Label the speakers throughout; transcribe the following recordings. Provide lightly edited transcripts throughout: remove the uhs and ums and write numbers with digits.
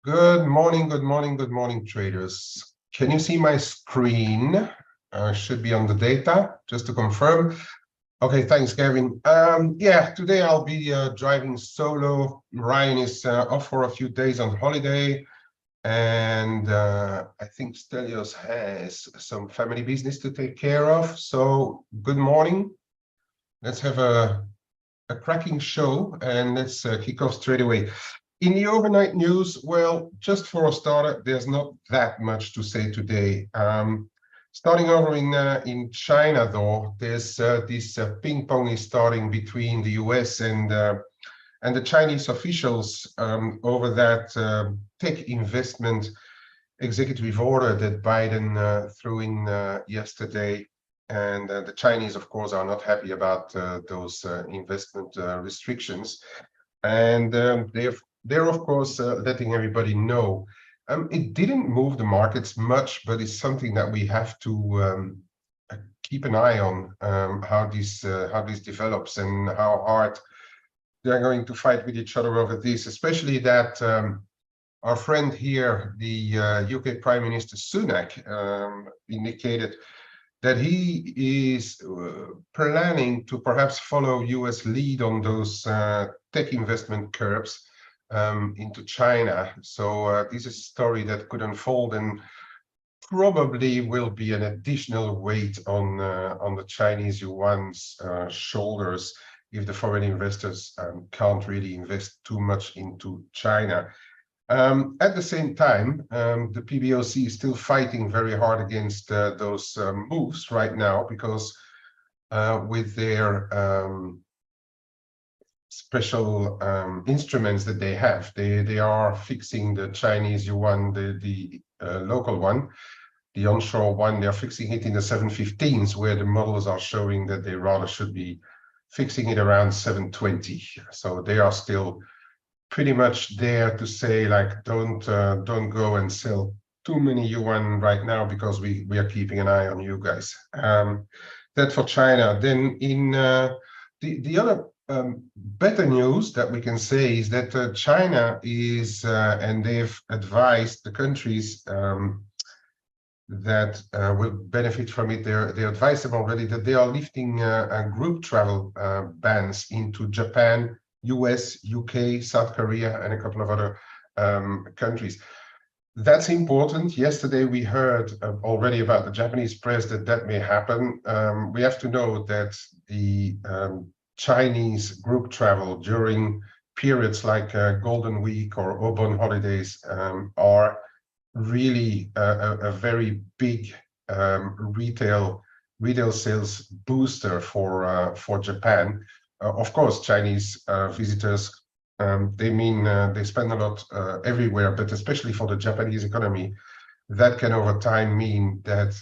Speaker 1: Good morning, good morning, good morning, traders. Can you see my screen? Should be on the data, just to confirm. Okay, thanks, Gavin. Yeah, today I'll be driving solo. Ryan is off for a few days on holiday, and I think Stelios has some family business to take care of. So, good morning. Let's have a cracking show, and let's kick off straight away. In the overnight news, well, just for a starter, there's not that much to say today. Starting over in China, though, there's this ping pong is starting between the US and the Chinese officials over that tech investment executive order that Biden threw in yesterday. And the Chinese, of course, are not happy about those investment restrictions. And they're of course letting everybody know. It didn't move the markets much, but it's something that we have to keep an eye on, how this develops and how hard they're going to fight with each other over this, especially that our friend here, the UK Prime Minister Sunak, indicated that he is planning to perhaps follow US lead on those tech investment curbs into China. So this is a story that could unfold and probably will be an additional weight on the Chinese yuan's shoulders if the foreign investors can't really invest too much into China. At the same time, the PBOC is still fighting very hard against those moves right now because with their special instruments that they have, they are fixing the Chinese yuan, the local one, the onshore one. They are fixing it in the 715s, where the models are showing that they rather should be fixing it around 720. So they are still pretty much there to say, like, don't go and sell too many yuan right now because we are keeping an eye on you guys. That for China. Then in the other better news that we can say is that China is and they've advised the countries that will benefit from it. They advised them already that they are lifting group travel bans into Japan, US, UK, South Korea, and a couple of other countries. That's important. Yesterday, we heard already about the Japanese press that may happen. We have to know that the Chinese group travel during periods like Golden Week or Obon holidays are really a very big retail sales booster for Japan. Of course, Chinese visitors, they spend a lot everywhere, but especially for the Japanese economy, that can over time mean that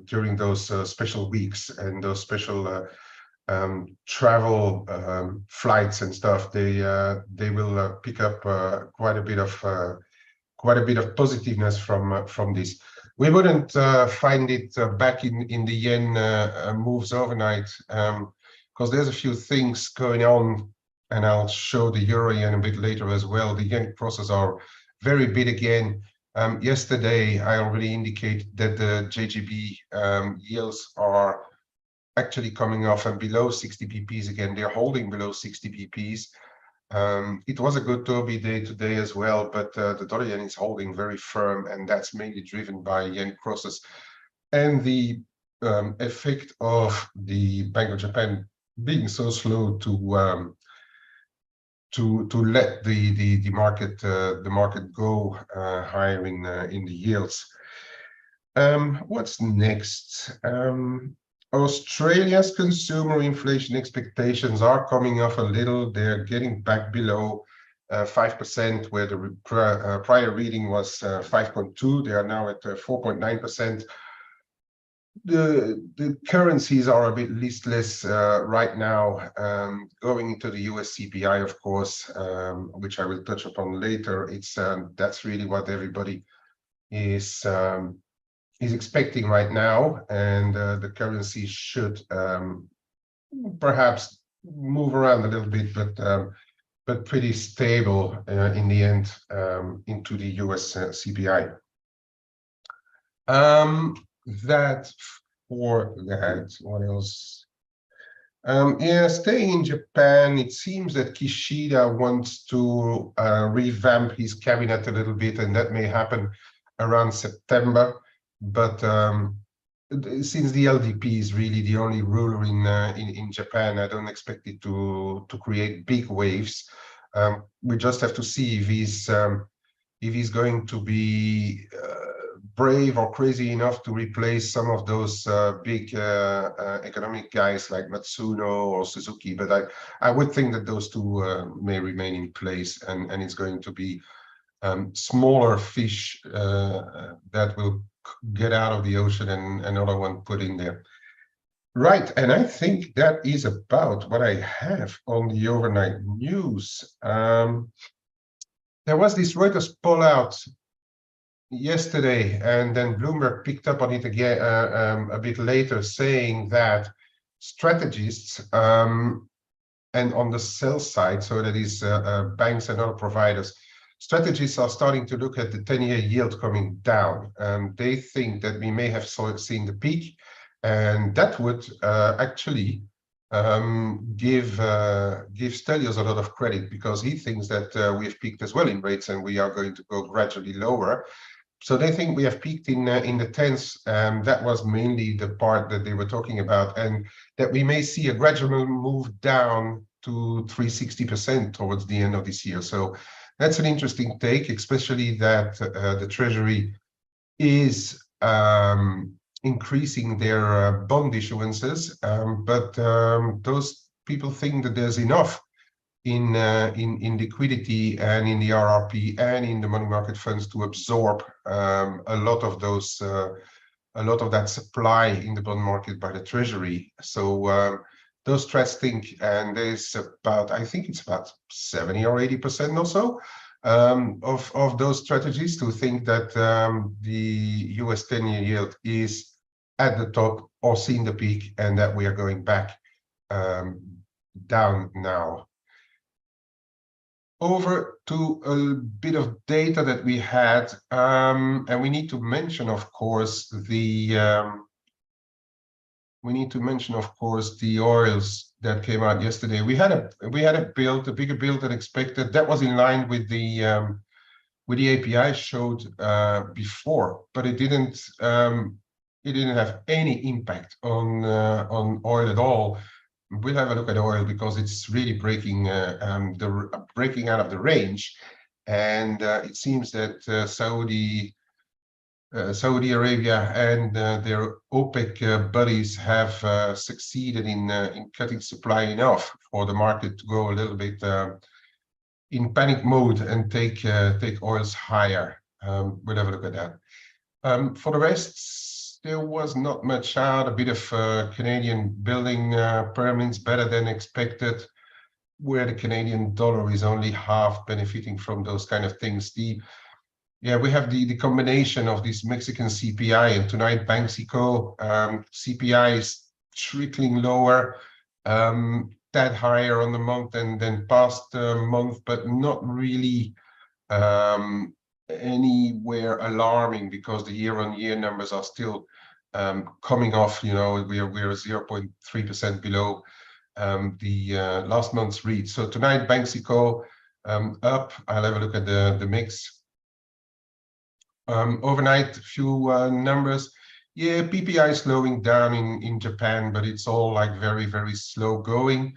Speaker 1: during those special weeks and those special travel flights and stuff, they will pick up quite a bit of positiveness from this. We wouldn't find it back in the yen moves overnight, because there's a few things going on, and I'll show the euro yen a bit later as well. The yen crosses are very big again. Yesterday, I already indicated that the JGB yields are actually coming off and below 60 pp's again. They're holding below 60 pp's. It was a good Toby day today as well, but the dollar yen is holding very firm, and that's mainly driven by yen crosses and the effect of the Bank of Japan being so slow to let the market go higher in the yields. What's next? Australia's consumer inflation expectations are coming off a little. They're getting back below 5%, where the prior reading was 5.2. They are now at 4.9%. The currencies are a bit listless right now, going into the US CPI, of course, which I will touch upon later. It's that's really what everybody is expecting right now, and the currency should perhaps move around a little bit, but but pretty stable in the end into the US CPI. That for that, what else? Yeah, staying in Japan, it seems that Kishida wants to revamp his cabinet a little bit, and that may happen around September. But since the LDP is really the only ruler in Japan, I don't expect it to create big waves. We just have to see if he's going to be brave or crazy enough to replace some of those big economic guys like Matsuno or Suzuki. But I would think that those two may remain in place, and it's going to be smaller fish that will get out of the ocean and another one put in there. Right, and I think that is about what I have on the overnight news. There was this Reuters poll out yesterday, and then Bloomberg picked up on it again a bit later, saying that strategists and on the sell side, so that is banks and other providers, strategists are starting to look at the 10-year yield coming down. They think that we may have seen the peak, and that would actually give Stelios a lot of credit, because he thinks that we have peaked as well in rates and we are going to go gradually lower. So they think we have peaked in the 10s. That was mainly the part that they were talking about, and that we may see a gradual move down to 360% towards the end of this year. So that's an interesting take, especially that the Treasury is increasing their bond issuances, but those people think that there's enough in liquidity and in the RRP and in the money market funds to absorb a lot of that supply in the bond market by the Treasury. So those trades think, and there's about, I think it's about 70 or 80% or so of those strategies who think that the US 10-year yield is at the top or seen the peak, and that we are going back down now. Over to a bit of data that we had, and we need to mention, of course, the oils that came out yesterday. We had a bigger build than expected. That was in line with the API showed before, but it didn't have any impact on oil at all. We'll have a look at oil because it's really breaking out of the range, and it seems that Saudi Arabia and their OPEC buddies have succeeded in cutting supply enough for the market to go a little bit in panic mode and take oils higher. We'll have a look at that. For the rest, there was not much out. A bit of Canadian building permits better than expected, where the Canadian dollar is only half benefiting from those kind of things. We have the combination of this Mexican CPI and tonight Banxico. CPI is trickling lower, that higher on the month than past month, but not really anywhere alarming, because the year-on-year numbers are still coming off. You know, we're 0.3% below the last month's read. So tonight Banxico up. I'll have a look at the mix. Overnight, a few numbers. Yeah, PPI is slowing down in Japan, but it's all like very, very slow going.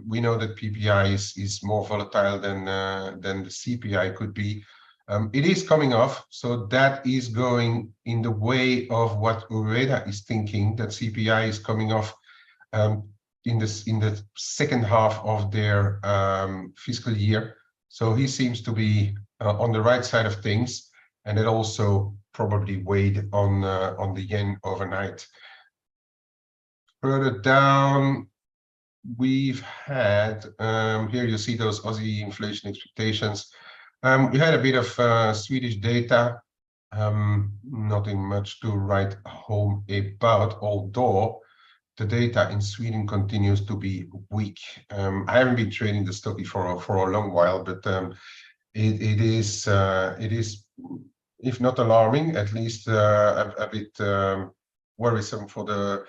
Speaker 1: We know that PPI is more volatile than the CPI could be. It is coming off, so that is going in the way of what Ueda is thinking, that CPI is coming off in the second half of their fiscal year. So he seems to be on the right side of things, and it also probably weighed on the yen overnight. Further down, we've had here you see those Aussie inflation expectations. We had a bit of Swedish data, nothing much to write home about, although the data in Sweden continues to be weak. I haven't been trading the stock for a long while, but it is, if not alarming, at least a bit worrisome for the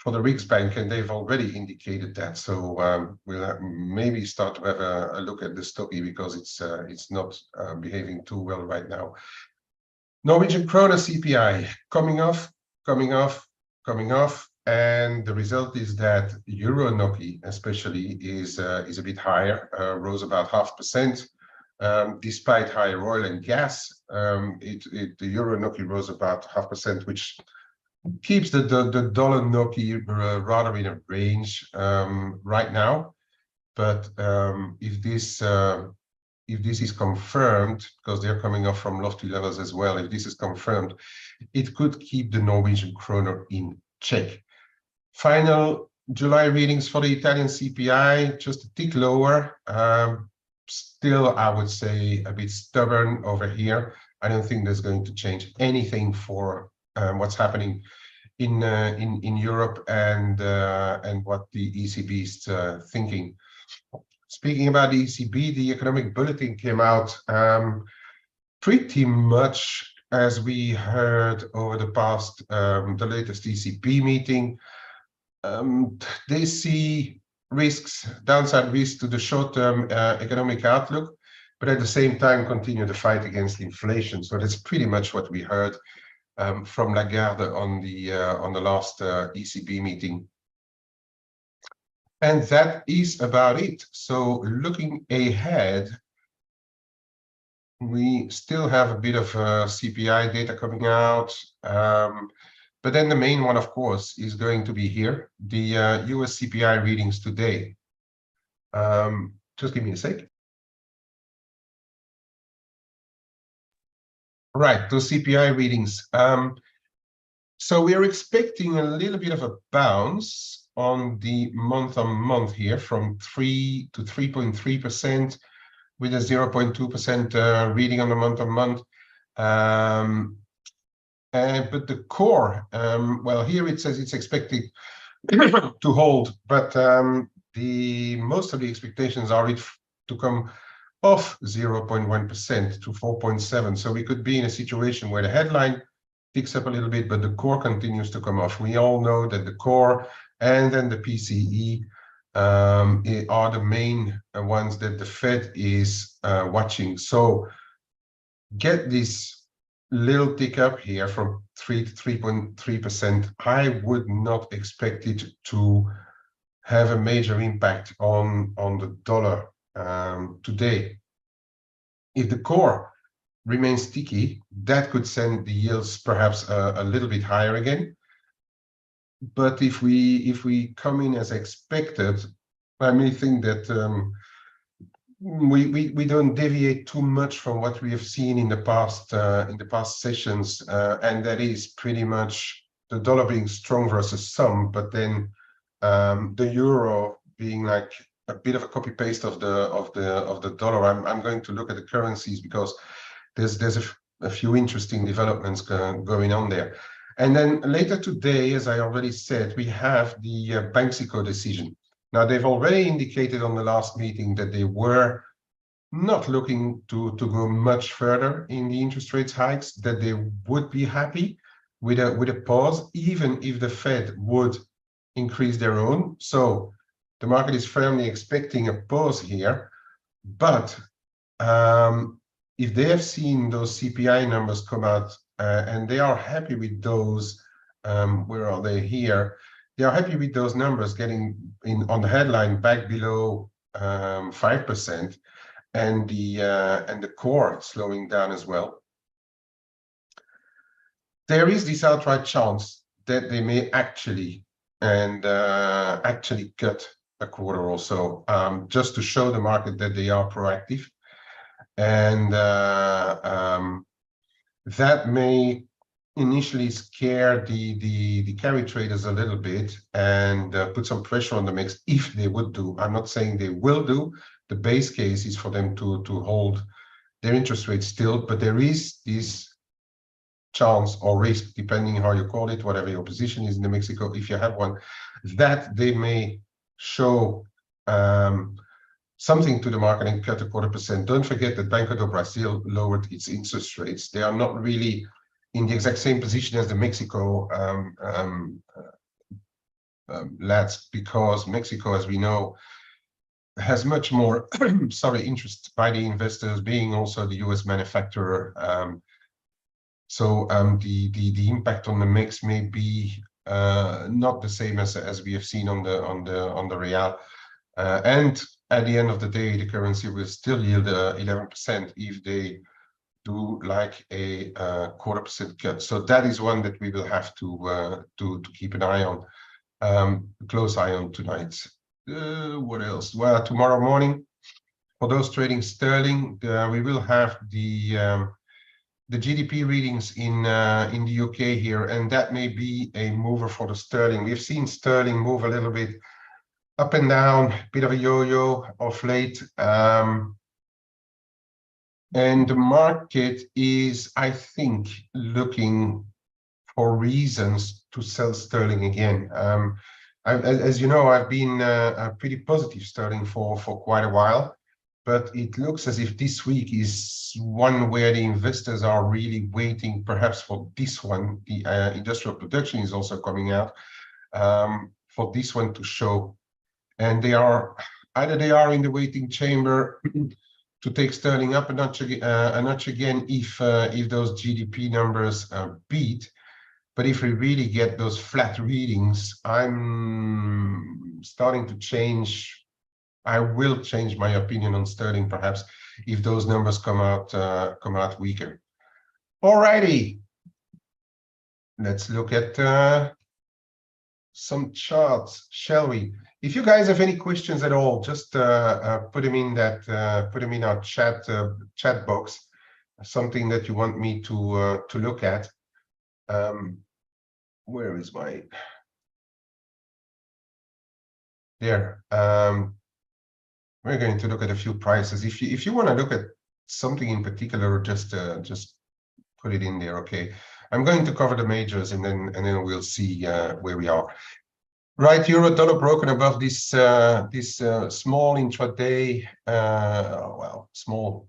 Speaker 1: Riksbank, and they've already indicated that. So we'll maybe start to have a look at the stocky, because it's not behaving too well right now. Norwegian krona CPI coming off, and the result is that Euro NOK especially is a bit higher, rose about 0.5%, despite higher oil and gas. The Euro NOK rose about 0.5%, which keeps the dollar NOK rather in a range right now. But if this is confirmed, because they're coming off from lofty levels as well, if this is confirmed, it could keep the Norwegian kroner in check. Final July readings for the Italian CPI, just a tick lower. Still, I would say a bit stubborn over here. I don't think there's going to change anything for what's happening in Europe and what the ECB is thinking. Speaking about the ECB, the economic bulletin came out pretty much as we heard over the past, the latest ECB meeting. They see risks, downside risks to the short-term economic outlook, but at the same time continue the fight against inflation. So that's pretty much what we heard from Lagarde on the last ECB meeting. And that is about it. So looking ahead, we still have a bit of CPI data coming out. But then the main one, of course, is going to be here, the US CPI readings today. Just give me a sec. Right, those CPI readings. So we're expecting a little bit of a bounce on the month-on-month here, from 3 to 3.3%, with a 0.2% reading on the month-on-month. But the core, well, here it says it's expected to hold, but most of the expectations are it to come off 0.1% to 4.7. So we could be in a situation where the headline picks up a little bit, but the core continues to come off. We all know that the core and then the PCE are the main ones that the Fed is watching. So get this little tick up here from 3 to 3.3%. I would not expect it to have a major impact on the dollar today. If the core remains sticky, that could send the yields perhaps a little bit higher again. But if we come in as expected, I may think that we don't deviate too much from what we have seen in the past sessions, and that is pretty much the dollar being strong versus some, but then the euro being like a bit of a copy paste of the dollar. I'm going to look at the currencies because there's a few interesting developments going on there. And then later today, as I already said, we have the Banxico decision. Now, they've already indicated on the last meeting that they were not looking to go much further in the interest rates hikes, that they would be happy with a pause, even if the Fed would increase their own. So the market is firmly expecting a pause here. But if they have seen those CPI numbers come out, and they are happy with those, where are they here? They are happy with those numbers getting in on the headline back below 5%, and the core slowing down as well. There is this outright chance that they may actually cut a quarter or so, just to show the market that they are proactive, and that may initially scare the carry traders a little bit and put some pressure on the mix if they would do. I'm not saying they will do. The base case is for them to hold their interest rates still, but there is this chance or risk, depending how you call it, whatever your position is in the Mexico, if you have one, that they may show something to the market and cut 0.25%. Don't forget that Banco do Brasil lowered its interest rates. They are not really in the exact same position as the Mexico lads, because Mexico, as we know, has much more interest by the investors, being also the US manufacturer. So the impact on the mix may be not the same as we have seen on the real, and at the end of the day, the currency will still yield 11% if they do like a 0.25% cut. So that is one that we will have to keep an eye on, close eye on tonight. What else? Well, tomorrow morning, for those trading sterling, we will have the GDP readings in the UK here, and that may be a mover for the sterling. We've seen sterling move a little bit up and down, bit of a yo-yo of late, and the market is, I think, looking for reasons to sell sterling again. As you know, I've been pretty positive sterling for quite a while, but it looks as if this week is one where the investors are really waiting, perhaps for this one. The industrial production is also coming out, for this one to show. And they are either in the waiting chamber to take sterling up a notch again if those GDP numbers beat. But if we really get those flat readings, I'm starting to change. I will change my opinion on sterling, perhaps, if those numbers come out weaker. Alrighty, let's look at some charts, shall we? If you guys have any questions at all, just put them in our chat box. Something that you want me to look at. Where is my? There. We're going to look at a few prices. If you want to look at something in particular, just put it in there. Okay. I'm going to cover the majors, and then we'll see where we are. Right, euro dollar broken above this small intraday, well, small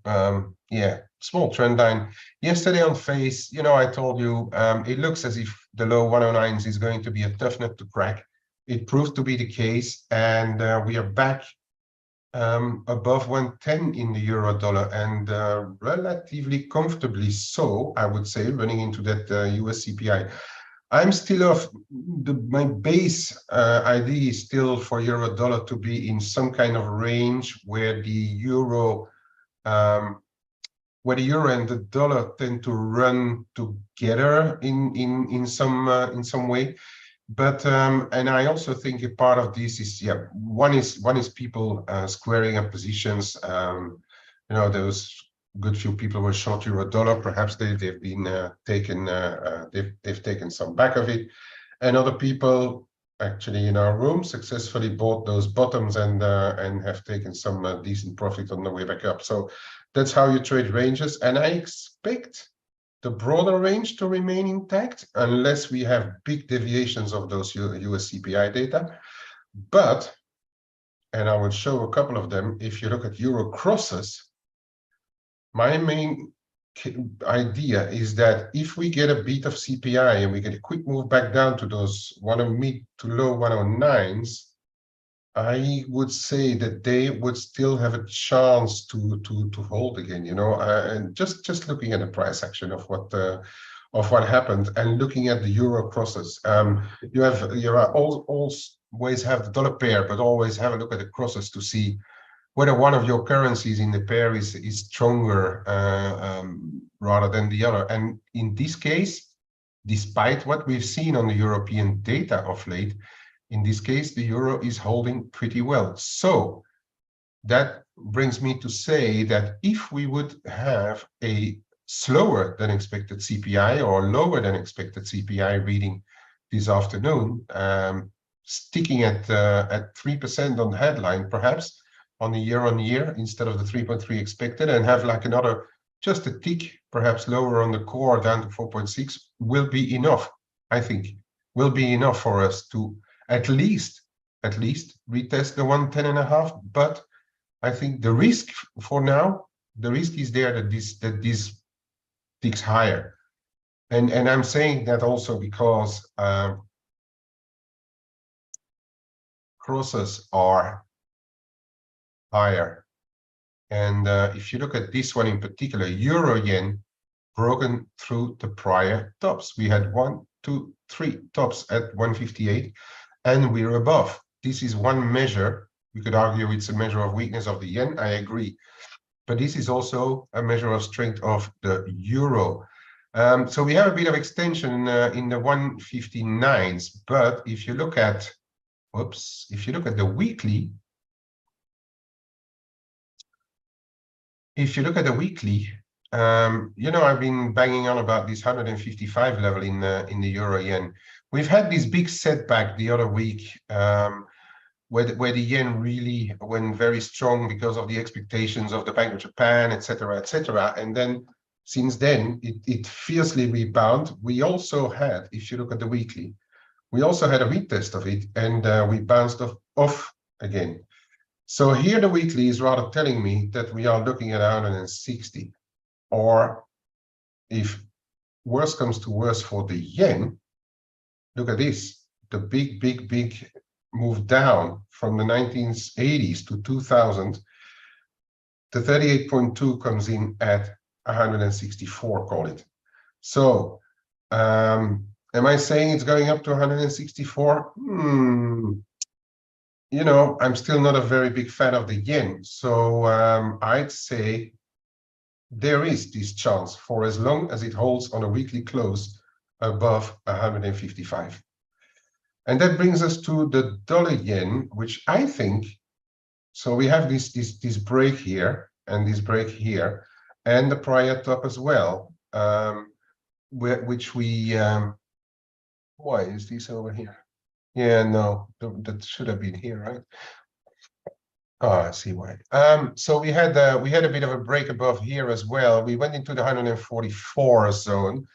Speaker 1: trend line. Yesterday on F.A.C.E, you know, I told you it looks as if the low 109s is going to be a tough nut to crack. It proved to be the case, and we are back above 110 in the euro dollar, and relatively comfortably so, I would say, running into that US CPI. I'm still off. My base idea is still for euro dollar to be in some kind of range where the euro and the dollar tend to run together in some way. But and I also think a part of this is, yeah, one is people squaring up positions. You know, those good few people were short euro dollar. Perhaps they've been they've taken some back of it, and other people actually in our room successfully bought those bottoms and have taken some decent profit on the way back up. So that's how you trade ranges, and I expect the broader range to remain intact unless we have big deviations of those US CPI data. But, and I will show a couple of them, if you look at euro crosses, my main idea is that if we get a beat of CPI and we get a quick move back down to those mid to low 109s, I would say that they would still have a chance to hold again, you know, and just looking at the price action of what happened and looking at the euro crosses. You always have the dollar pair, but always have a look at the crosses to see whether one of your currencies in the pair is stronger rather than the other. And in this case, despite what we've seen on the European data of late, in this case, the euro is holding pretty well. So that brings me to say that if we would have a slower than expected CPI or lower than expected CPI reading this afternoon, sticking at 3% on the headline, perhaps on the year-on-year instead of the 3.3 expected, and have like another just a tick, perhaps lower on the core down to 4.6 will be enough. I think will be enough for us to at least retest the 110.5. But I think the risk for now, the risk is there that this ticks higher. And I'm saying that also because crosses are higher. And if you look at this one in particular, euro yen broken through the prior tops. We had 1, 2, 3 tops at 158, and we're above. This is one measure. We could argue it's a measure of weakness of the yen. I agree. But this is also a measure of strength of the euro. So we have a bit of extension in the 159s. But if you look at, if you look at the weekly, you know, I've been banging on about this 155 level in the euro yen. We've had this big setback the other week, where the yen really went very strong because of the expectations of the Bank of Japan, etc., etc. And then since then, it fiercely rebounded. We also had, if you look at the weekly, we also had a retest of it, and we bounced off again. So here the weekly is rather telling me that we are looking at 160. Or if worse comes to worse for the yen, look at this, the big move down from the 1980s to 2000. The 38.2 comes in at 164, call it. So am I saying it's going up to 164? You know, I'm still not a very big fan of the yen. So I'd say there is this chance for as long as it holds on a weekly close above 155. And that brings us to the dollar yen, which I think, so we have this break here and this break here, and the prior top as well, which we, why is this over here? Yeah, no, that should have been here, right? Oh, I see why. So we had a bit of a break above here as well. We went into the 144 zone.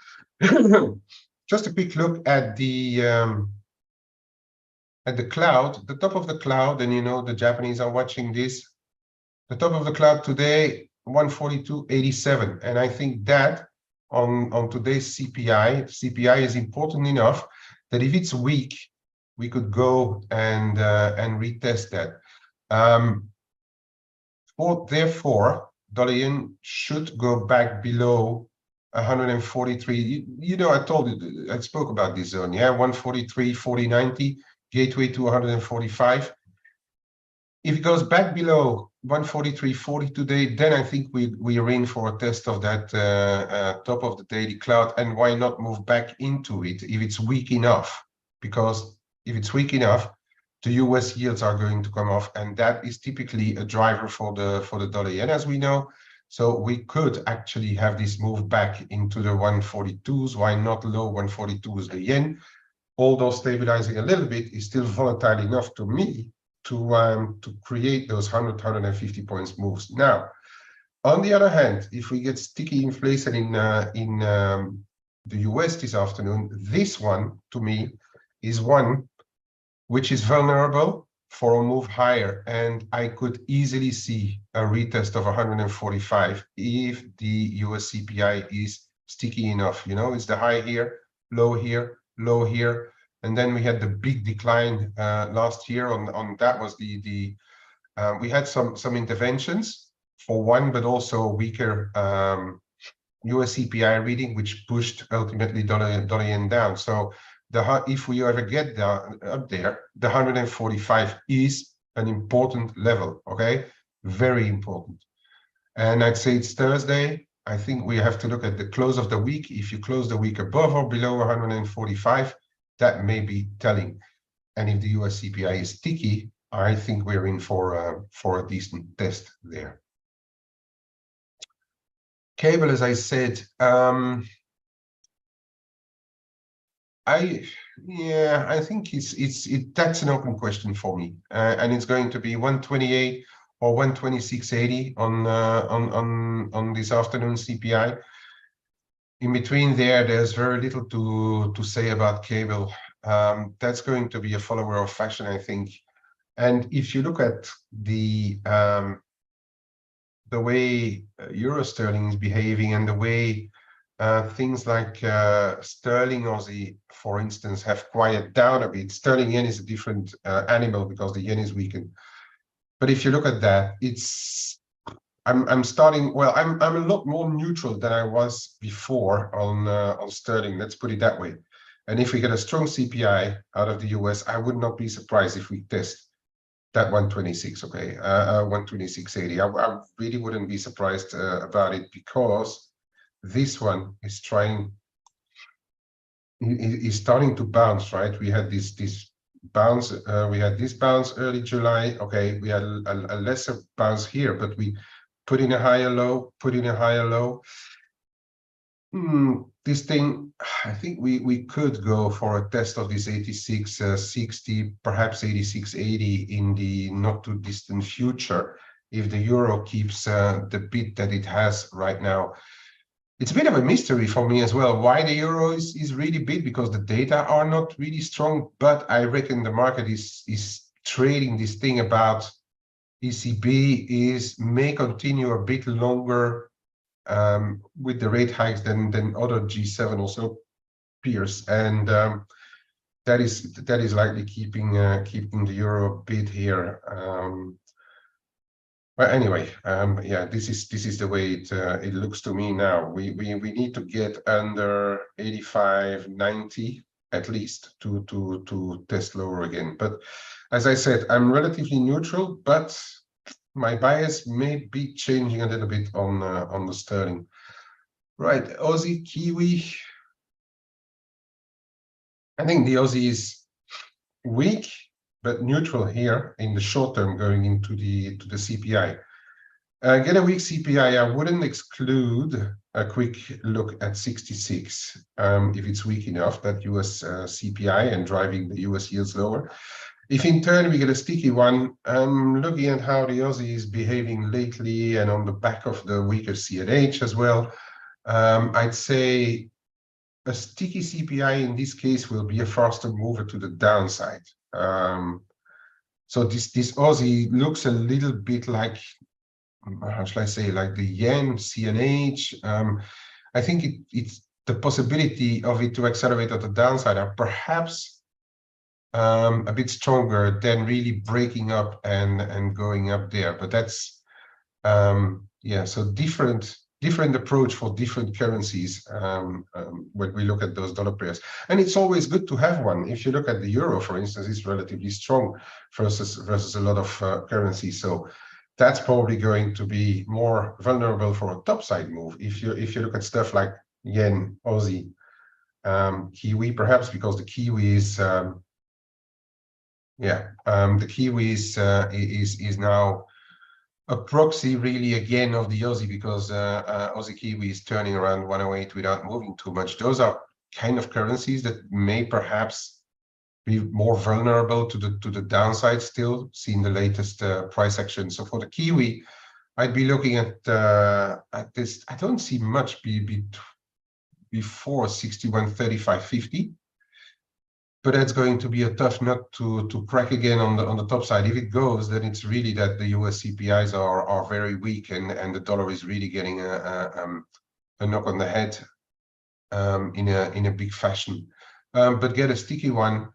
Speaker 1: Just a quick look at the cloud, the top of the cloud, and you know the Japanese are watching this. The top of the cloud today, 142.87, and I think that on today's CPI is important enough that if it's weak, we could go and retest that. Therefore, dollar yen should go back below 143. You know, I told you, I spoke about this zone, yeah, 143, 40.90, gateway to 145. If it goes back below 143.40 today, then I think we are in for a test of that top of the daily cloud. And why not move back into it if it's weak enough? Because if it's weak enough, the US yields are going to come off, and that is typically a driver for the dollar yen, as we know. So we could actually have this move back into the 142s. Why not low 142s the yen? Although stabilizing a little bit, is still volatile enough to me to create those 150 points moves. Now, on the other hand, if we get sticky inflation in the US this afternoon, this one to me is one which is vulnerable for a move higher, and I could easily see a retest of 145 if the US CPI is sticky enough. You know, it's the high here, low here, low here, and then we had the big decline last year. On that was we had some interventions for one, but also a weaker US CPI reading, which pushed ultimately dollar yen down. So if we ever get down up there, the 145 is an important level, okay? Very important. And I'd say it's Thursday. I think we have to look at the close of the week. If you close the week above or below 145, that may be telling. And if the US CPI is sticky, I think we're in for a decent test there. Cable, as I said, I think that's an open question for me, and it's going to be 128 or 126.80 on this afternoon CPI. In between there's very little to say about cable. That's going to be a follower of fashion, I think. And if you look at the way euro sterling is behaving and the way things like sterling Aussie, for instance, have quieted down a bit. Sterling yen is a different animal because the yen is weakened. But if you look at that, I'm starting. Well, I'm a lot more neutral than I was before on sterling. Let's put it that way. And if we get a strong CPI out of the US, I would not be surprised if we test that 126. Okay, 126.80. I really wouldn't be surprised about it, because this one is starting to bounce, right? We had this bounce, we had this bounce early July. Okay, we had a lesser bounce here, but we put in a higher low, put in a higher low. This thing, I think we could go for a test of this 86.60, perhaps 86.80 in the not too distant future, if the euro keeps the bid that it has right now. It's a bit of a mystery for me as well, why the euro is really big, because the data are not really strong, but I reckon the market is trading this thing about ECB may continue a bit longer with the rate hikes than other G7 also peers, and that is likely keeping the euro a bit here. But anyway, yeah, this is the way it looks to me now. We need to get under 85.90 at least to test lower again. But as I said, I'm relatively neutral, but my bias may be changing a little bit on the sterling. Right, Aussie, Kiwi. I think the Aussie is weak but neutral here in the short term going into the CPI. Get a weak CPI, I wouldn't exclude a quick look at 66 if it's weak enough, that US CPI, and driving the US yields lower. If in turn we get a sticky one, looking at how the Aussie is behaving lately and on the back of the weaker CNH as well, I'd say a sticky CPI in this case will be a faster mover to the downside. So this Aussie looks a little bit like, how shall I say, like the yen, CNH. I think it's the possibility of it to accelerate at the downside are perhaps a bit stronger than really breaking up and going up there. But that's yeah, so different approach for different currencies when we look at those dollar pairs. And it's always good to have one. If you look at the euro, for instance, it's relatively strong versus a lot of currencies. So that's probably going to be more vulnerable for a topside move. If you look at stuff like yen, Aussie, Kiwi, perhaps, because the Kiwi is the Kiwi is now a proxy really again of the Aussie, because Aussie Kiwi is turning around 108 without moving too much. Those are kind of currencies that may perhaps be more vulnerable to the downside still, seeing the latest price action. So for the Kiwi, I'd be looking at this. I don't see much before 61.35.50. But that's going to be a tough nut to crack again on the top side. If it goes, then it's really that the US CPIs are very weak, and the dollar is really getting a knock on the head in a big fashion. But get a sticky one.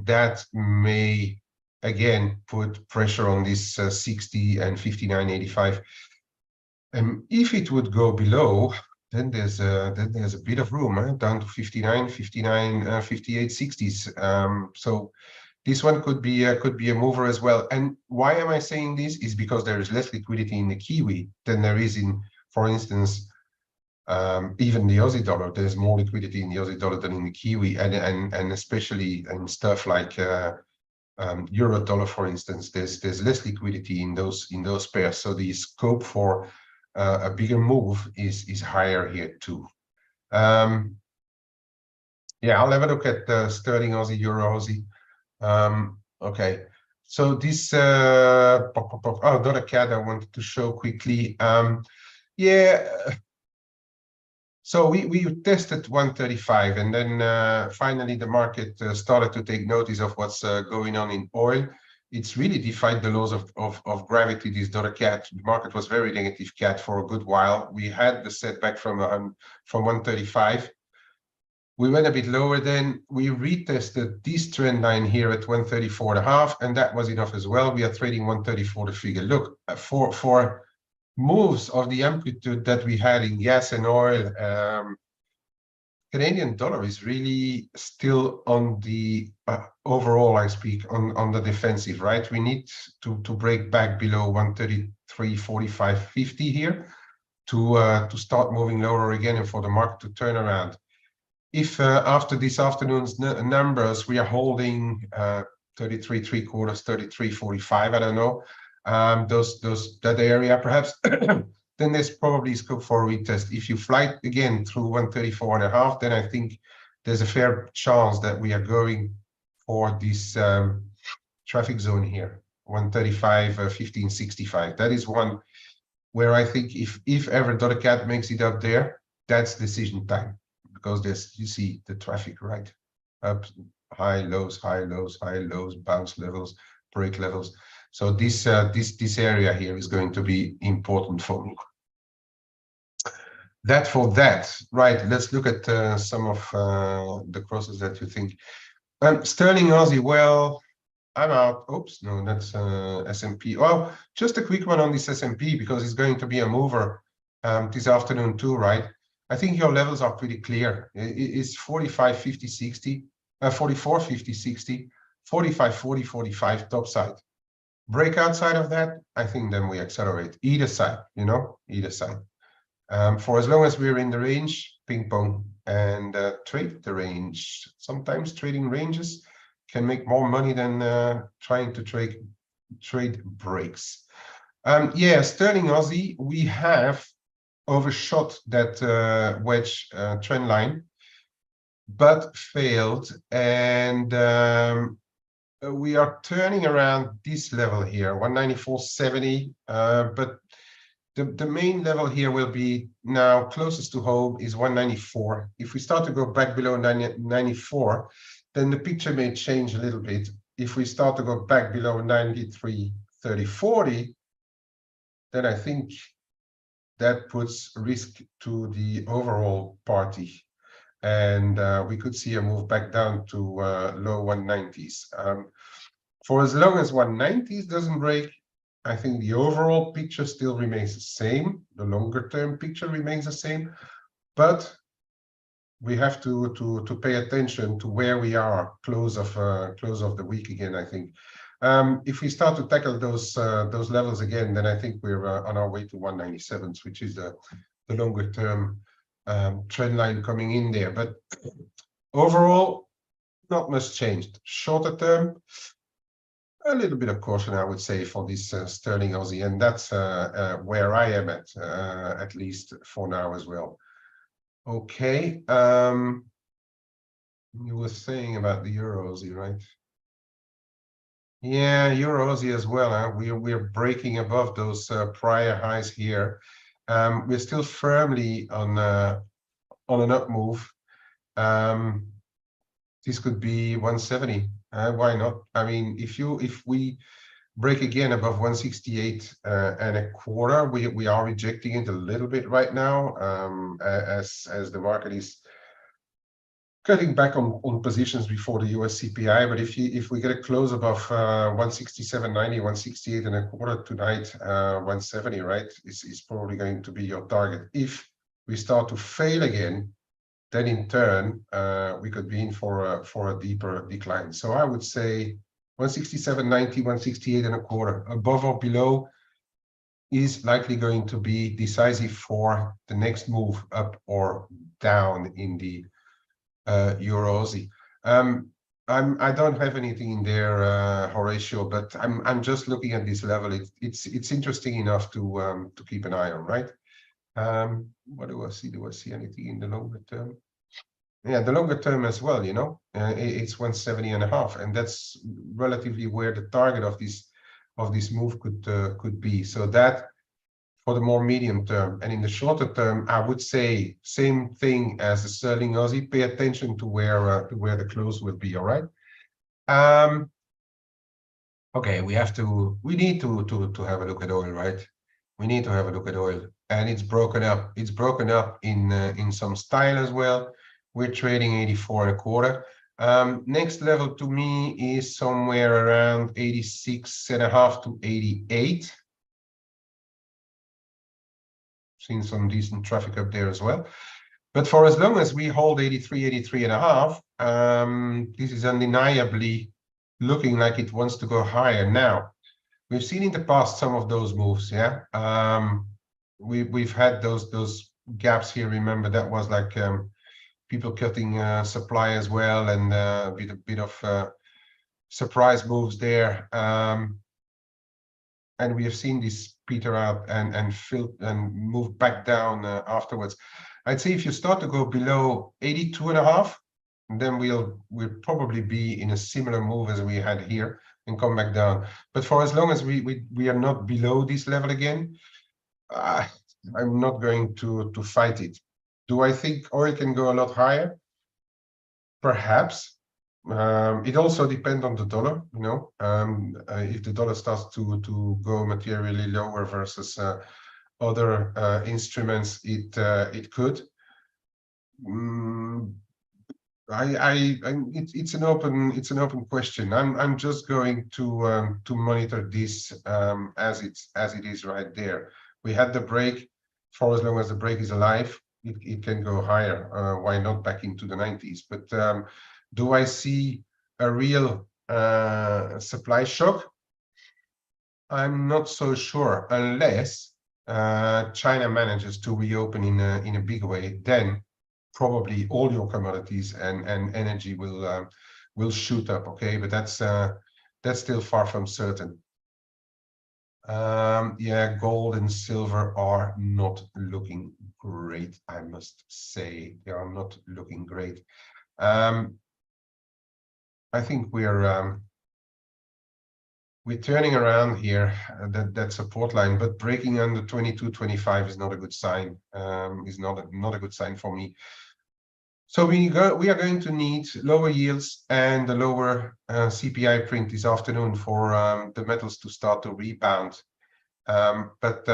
Speaker 1: That may again put pressure on this 60 and 59.85. If it would go below, then there's a bit of room down to 59, 58, 60s. So this one could be a mover as well. And why am I saying this? Is because there is less liquidity in the Kiwi than there is in, for instance, even the Aussie dollar. There's more liquidity in the Aussie dollar than in the Kiwi, and especially in stuff like euro dollar, for instance. There's less liquidity in those pairs. So the scope for a bigger move is higher here too. Yeah, I'll have a look at sterling Aussie, euro Aussie. Okay, So this dollar CAD I wanted to show quickly. Yeah. So we tested 135, and then finally the market started to take notice of what's going on in oil. It's really defied the laws of gravity, this dollar CAD. The market was very negative CAD for a good while. We had the setback from 135. We went a bit lower, then we retested this trend line here at 134.5, and that was enough as well. We are trading 134 the figure. Look, for moves of the amplitude that we had in gas and oil, Canadian dollar is really still on the overall, I speak, on the defensive, right? We need to break back below 133.45.50 here to start moving lower again and for the market to turn around. If after this afternoon's numbers we are holding 33.75, 33.45, I don't know, that area perhaps, then there's probably scope for a retest. If you fly again through 134.5, then I think there's a fair chance that we are going for this traffic zone here, 135.15.65. That is one where I think if ever dollar CAD makes it up there, that's decision time, because there's, you see the traffic, right? Up, high lows, high lows, high lows, bounce levels, break levels. So this area here is going to be important for me. That for that, right? Let's look at some of the crosses that you think. Sterling Aussie, well, I'm out. Oops, no, that's S&P. Well, just a quick one on this S&P, because it's going to be a mover this afternoon too, right? I think your levels are pretty clear. It's 45, 50, 60, 44, 50, 60, 45, 40, 45 top side. Break outside of that, I think then we accelerate. Either side, you know, either side. For as long as we're in the range, ping pong, and trade the range. Sometimes trading ranges can make more money than trying to trade breaks. Yeah, Sterling Aussie, we have overshot that wedge trend line, but failed, and we are turning around this level here, 194.70, but the main level here will be now closest to home is 194. If we start to go back below 94, then the picture may change a little bit. If we start to go back below 93.30.40, then I think that puts risk to the overall party, and we could see a move back down to low 190s. For as long as 190s doesn't break, I think the overall picture still remains the same. The longer term picture remains the same, but we have to pay attention to where we are close of the week again. I think if we start to tackle those levels again, then I think we're on our way to 197s, which is the longer term trend line coming in there. But overall, not much changed. Shorter term, a little bit of caution, I would say, for this Sterling Aussie, and that's where I am at least for now as well. Okay, you were saying about the Euro Aussie, right? Yeah, Euro Aussie as well. Huh? We're breaking above those prior highs here. We're still firmly on an up move. This could be 170. Why not? I mean, if we break again above 168.25, we are rejecting it a little bit right now, as the market is cutting back on positions before the US CPI. But if we get a close above 167.90, 168.25 tonight, 170, right, is probably going to be your target. If we start to fail again, then in turn we could be in for a deeper decline. So I would say 167.90, 168.25, above or below, is likely going to be decisive for the next move up or down in the Euro Aussie. I don't have anything in there, Horatio, but I'm just looking at this level. It's interesting enough to keep an eye on, right? What do I see? Do I see anything in the longer term? Yeah, the longer term as well, you know, it's 170.5, and that's relatively where the target of this move could be. So that for the more medium term, and in the shorter term, I would say same thing as the sterling Aussie. Pay attention to where the close will be. All right. Okay, we need to have a look at oil, right? We need to have a look at oil, and it's broken up. It's broken up in some style as well. We're trading 84.25. Next level to me is somewhere around 86.5 to 88. Seen some decent traffic up there as well. But for as long as we hold 83, 83.5, this is undeniably looking like it wants to go higher now. We've seen in the past some of those moves, yeah. We've had those gaps here. Remember, that was like people cutting supply as well, and a bit of surprise moves there. And we have seen this peter out and move back down afterwards. I'd say if you start to go below 82.5, then we'll probably be in a similar move as we had here and come back down. But for as long as we are not below this level again, I'm not going to fight it. Do I think oil can go a lot higher? Perhaps. It also depends on the dollar, you know. If the dollar starts to go materially lower versus other instruments, it could. It's an open question. I'm just going to monitor this as it is right there. We had the break. For as long as the break is alive, it can go higher. Why not back into the 90s? But do I see a real supply shock? I'm not so sure, unless China manages to reopen in a big way. Then probably all your commodities and energy will shoot up. Okay, but that's still far from certain. Yeah, gold and silver are not looking great, I must say. They are not looking great. I think we're turning around here, that support line, but breaking under 22.25 is not a good sign. Is not a good sign for me. So we are going to need lower yields and a lower CPI print this afternoon for the metals to start to rebound. But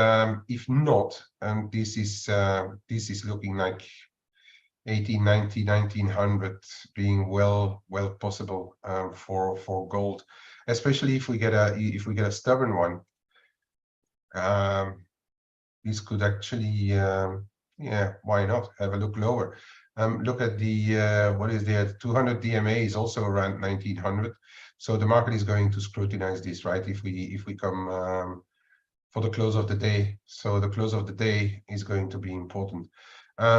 Speaker 1: if not, and this is looking like 1890, 1900 being well possible for gold, especially if we get a stubborn one. This could actually, yeah, why not have a look lower? Look at the what is there? 200 DMA is also around 1900. So the market is going to scrutinize this, right? If we come for the close of the day. So the close of the day is going to be important.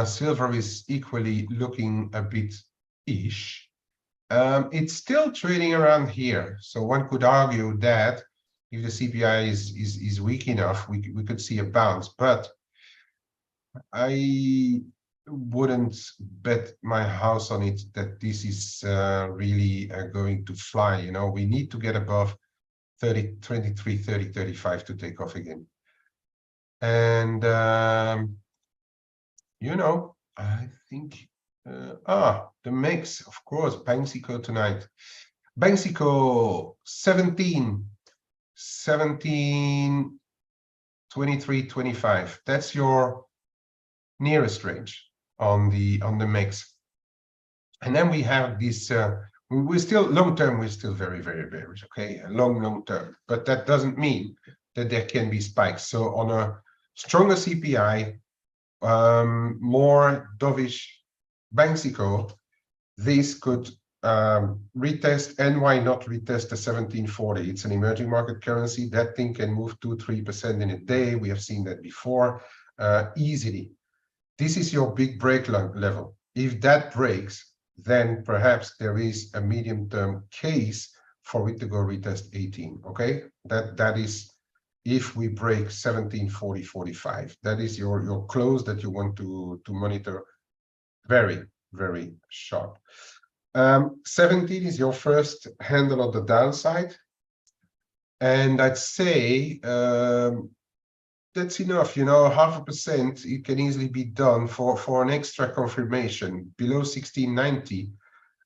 Speaker 1: Silver is equally looking a bit ish. It's still trading around here. So one could argue that if the CPI is weak enough, we could see a bounce, but I wouldn't bet my house on it that this is really going to fly. You know, we need to get above 30, 23, 30, 35 to take off again. And you know, I think the mix, of course, Banxico tonight. Banxico 17, 23, 25. That's your nearest range on the mix. And then we have this we're still long term, we're still very bearish, okay, long term, but that doesn't mean that there can be spikes. So on a stronger CPI, more dovish Banxico, this could retest, and why not retest the 1740? It's an emerging market currency. That thing can move 2-3% in a day. We have seen that before easily. This is your big break level. If that breaks, then perhaps there is a medium-term case for it to go retest 18. Okay, that is if we break 1740.45. That is your close that you want to monitor very very sharp. 17 is your first handle on the downside. And I'd say that's enough, you know, 0.5%, it can easily be done for an extra confirmation below 1690.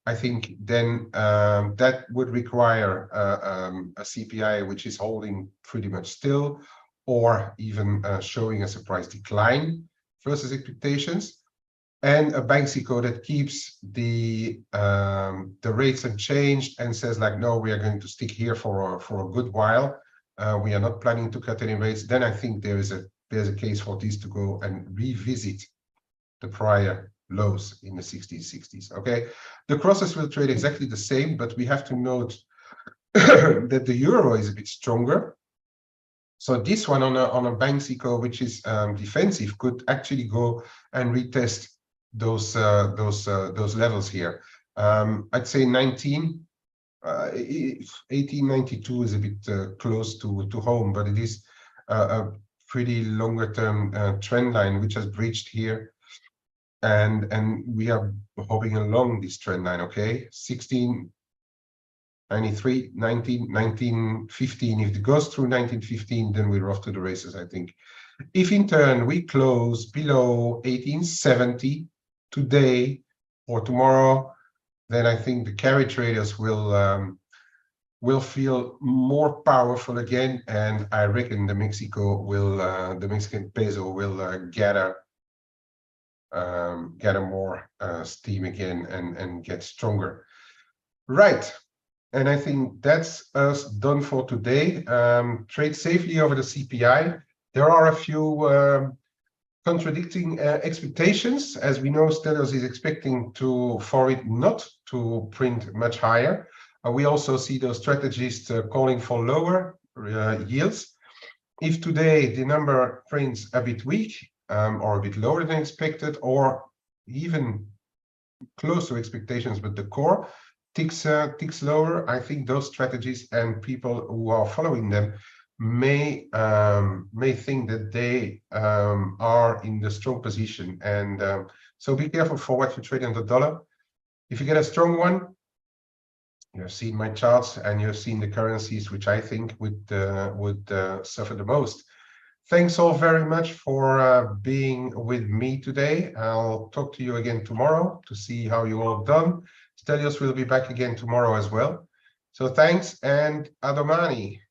Speaker 1: I think then that would require a CPI which is holding pretty much still, or even showing us a price decline versus expectations, and a Banxico that keeps the rates unchanged and says like, no, we are going to stick here for a good while. We are not planning to cut any rates. Then I think there's a case for this to go and revisit the prior lows in the 60s. Okay, the crosses will trade exactly the same, but we have to note that the euro is a bit stronger. So this one on a Banxico, which is defensive, could actually go and retest those levels here. I'd say 1892 is a bit close to home, but it is a pretty longer term trend line which has breached here, and we are hopping along this trend line. Okay, 1693, 1915. If it goes through 1915, then we're off to the races, I think. If in turn we close below 1870 today or tomorrow, then I think the carry traders will feel more powerful again, and I reckon the Mexican peso will gather more steam again and get stronger. Right, and I think that's us done for today. Trade safely over the CPI. There are a few contradicting expectations. As we know, Stellos is expecting for it not to print much higher. We also see those strategists calling for lower yields. If today the number prints a bit weak or a bit lower than expected, or even close to expectations, but the core ticks lower, I think those strategies and people who are following them may think that they are in the strong position, and so be careful for what you trade on the dollar. If you get a strong one, you've seen my charts and you've seen the currencies which I think would suffer the most. Thanks all very much for being with me today. I'll talk to you again tomorrow to see how you all done. Stelios will be back again tomorrow as well. So thanks, and a domani.